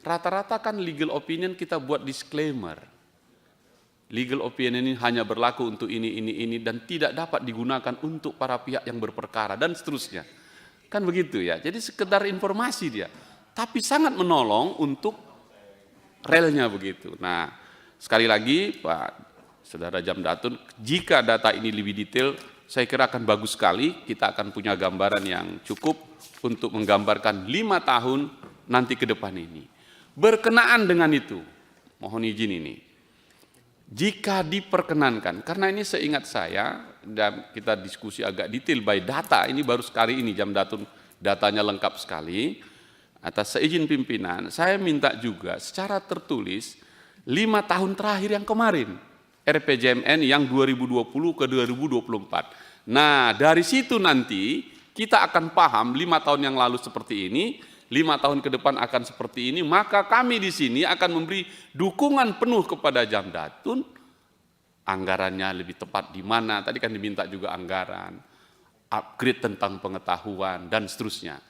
rata-rata kan legal opinion kita buat disclaimer. Legal opinion ini hanya berlaku untuk ini, dan tidak dapat digunakan untuk para pihak yang berperkara, dan seterusnya. Kan begitu ya, jadi sekedar informasi dia. Tapi sangat menolong untuk relnya begitu. Nah, sekali lagi Pak Saudara Jamdatun, jika data ini lebih detail, saya kira akan bagus sekali. Kita akan punya gambaran yang cukup untuk menggambarkan 5 tahun nanti ke depan ini. Berkenaan dengan itu, mohon izin ini, jika diperkenankan, karena ini seingat saya, dan kita diskusi agak detail by data, ini baru sekali ini Jamdatun datanya lengkap sekali. Atas seizin pimpinan, saya minta juga secara tertulis 5 tahun terakhir yang kemarin, RPJMN yang 2020 ke 2024. Nah, dari situ nanti kita akan paham 5 tahun yang lalu seperti ini, 5 tahun ke depan akan seperti ini, maka kami di sini akan memberi dukungan penuh kepada Jamdatun. Anggarannya lebih tepat di mana, tadi kan diminta juga anggaran, upgrade tentang pengetahuan, dan seterusnya.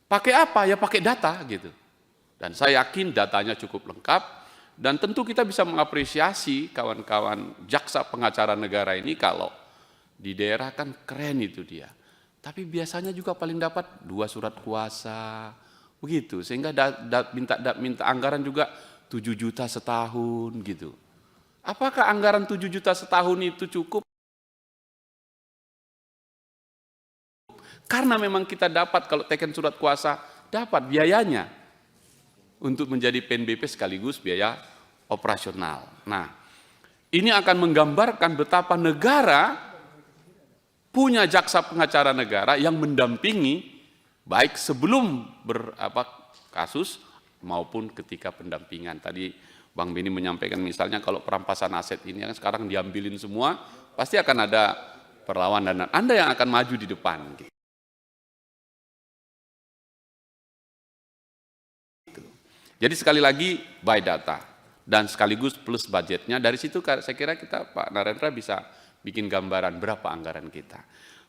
Pakai apa? Ya pakai data gitu. Dan saya yakin datanya cukup lengkap, dan tentu kita bisa mengapresiasi kawan-kawan jaksa pengacara negara ini kalau di daerah kan keren itu dia. Tapi biasanya juga paling dapat 2 surat kuasa, begitu. Sehingga minta anggaran juga 7 juta setahun gitu. Apakah anggaran 7 juta setahun itu cukup? Karena memang kita dapat kalau teken surat kuasa, dapat biayanya untuk menjadi PNBP sekaligus biaya operasional. Nah, ini akan menggambarkan betapa negara punya jaksa pengacara negara yang mendampingi baik sebelum kasus maupun ketika pendampingan. Tadi Bang Beni menyampaikan misalnya kalau perampasan aset ini yang sekarang diambilin semua, pasti akan ada perlawanan dan Anda yang akan maju di depan. Jadi sekali lagi by data dan sekaligus plus budgetnya, dari situ saya kira kita Pak Narendra bisa bikin gambaran berapa anggaran kita.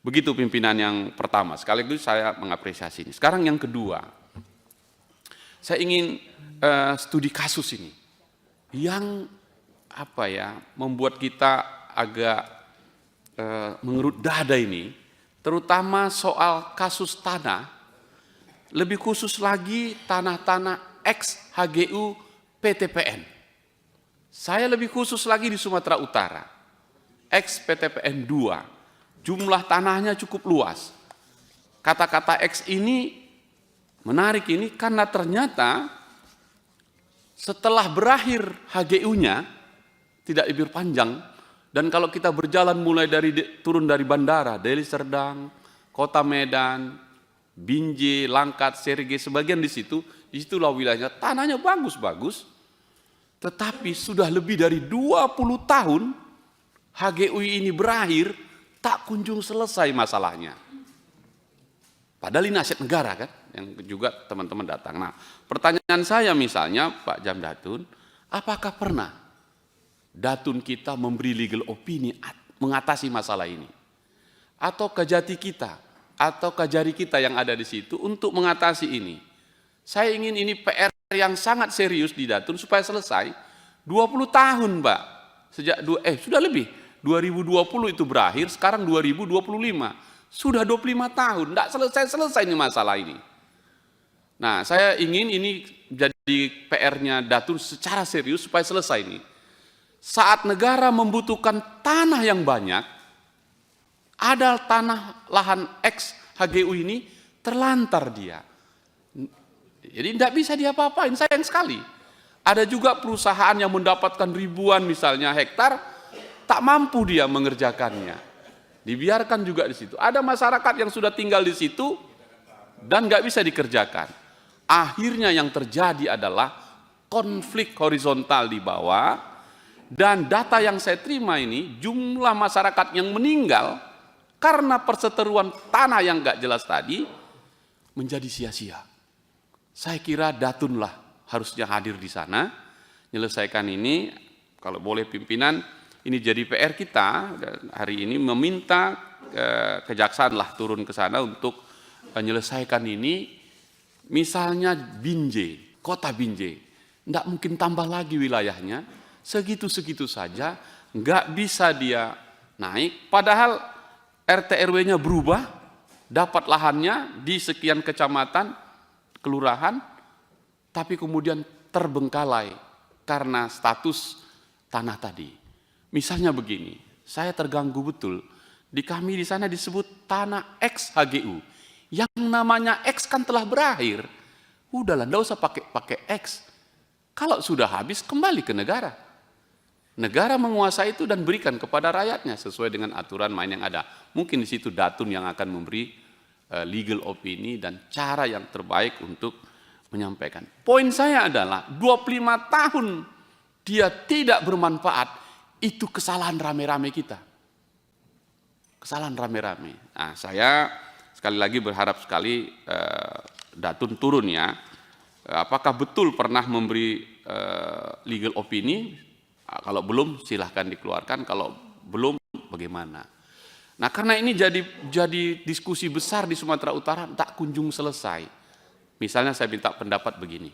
Begitu pimpinan yang pertama, sekaligus saya mengapresiasi ini. Sekarang yang kedua, saya ingin studi kasus ini yang membuat kita agak mengerut dada ini, terutama soal kasus tanah, lebih khusus lagi tanah-tanah ex HGU PTPN. Saya lebih khusus lagi di Sumatera Utara, ex PTPN 2, jumlah tanahnya cukup luas. Kata-kata ex ini menarik ini karena ternyata setelah berakhir HGU-nya tidak lebih panjang, dan kalau kita berjalan mulai turun dari bandara, Deli Serdang, Kota Medan, Binjai, Langkat, Sergei, sebagian disitulah wilayahnya, tanahnya bagus-bagus, tetapi sudah lebih dari 20 tahun HGUI ini berakhir, tak kunjung selesai masalahnya. Padahal ini aset negara kan, yang juga teman-teman datang. Nah, pertanyaan saya misalnya Pak Jamdatun, apakah pernah Datun kita memberi legal opini mengatasi masalah ini? Atau Kejati kita, atau Kajari kita yang ada di situ untuk mengatasi ini? Saya ingin ini PR yang sangat serius di Datun supaya selesai. 20 tahun Pak, sudah lebih, 2020 itu berakhir, sekarang 2025. Sudah 25 tahun, tidak selesai-selesai ini masalah ini. Nah, saya ingin ini jadi PR-nya Datun secara serius supaya selesai ini. Saat negara membutuhkan tanah yang banyak, ada tanah lahan ex HGU ini terlantar dia. Jadi tidak bisa diapa-apain, sayang sekali. Ada juga perusahaan yang mendapatkan ribuan misalnya hektar, tak mampu dia mengerjakannya. Dibiarkan juga di situ. Ada masyarakat yang sudah tinggal di situ dan nggak bisa dikerjakan. Akhirnya yang terjadi adalah konflik horizontal di bawah, dan data yang saya terima ini jumlah masyarakat yang meninggal karena perseteruan tanah yang nggak jelas tadi menjadi sia-sia. Saya kira Datunlah harusnya hadir di sana, menyelesaikan ini. Kalau boleh pimpinan, ini jadi PR kita hari ini, meminta kejaksaan lah turun ke sana untuk menyelesaikan ini. Misalnya Binjai, kota Binjai, Nggak mungkin tambah lagi wilayahnya, segitu-segitu saja, nggak bisa dia naik, padahal RT RW-nya berubah, dapat lahannya di sekian kecamatan, kelurahan, tapi kemudian terbengkalai karena status tanah tadi. Misalnya begini, saya terganggu betul, di kami di sana disebut tanah X HGU, yang namanya X kan telah berakhir, udahlah nggak usah pakai X, kalau sudah habis kembali ke negara. Negara menguasai itu dan berikan kepada rakyatnya sesuai dengan aturan main yang ada. Mungkin di situ Datun yang akan memberi legal opini dan cara yang terbaik untuk menyampaikan. Poin saya adalah 25 tahun dia tidak bermanfaat, itu kesalahan rame-rame kita. Kesalahan rame-rame. Nah, saya sekali lagi berharap sekali Datun turun ya. Apakah betul pernah memberi legal opini? Kalau belum silahkan dikeluarkan, kalau belum bagaimana. Nah, karena ini jadi diskusi besar di Sumatera Utara tak kunjung selesai. Misalnya saya minta pendapat begini,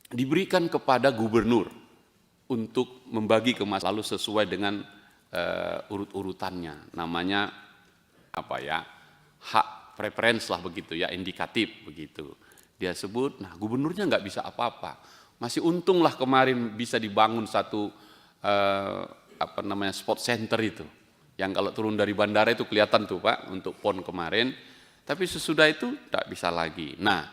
diberikan kepada gubernur untuk membagi ke masa lalu sesuai dengan urut-urutannya, namanya apa ya, hak preference lah begitu ya, indikatif begitu. Dia sebut, nah gubernurnya nggak bisa apa-apa. Masih untunglah kemarin bisa dibangun satu sport center itu, yang kalau turun dari bandara itu kelihatan tuh Pak untuk PON kemarin, tapi sesudah itu tidak bisa lagi. Nah,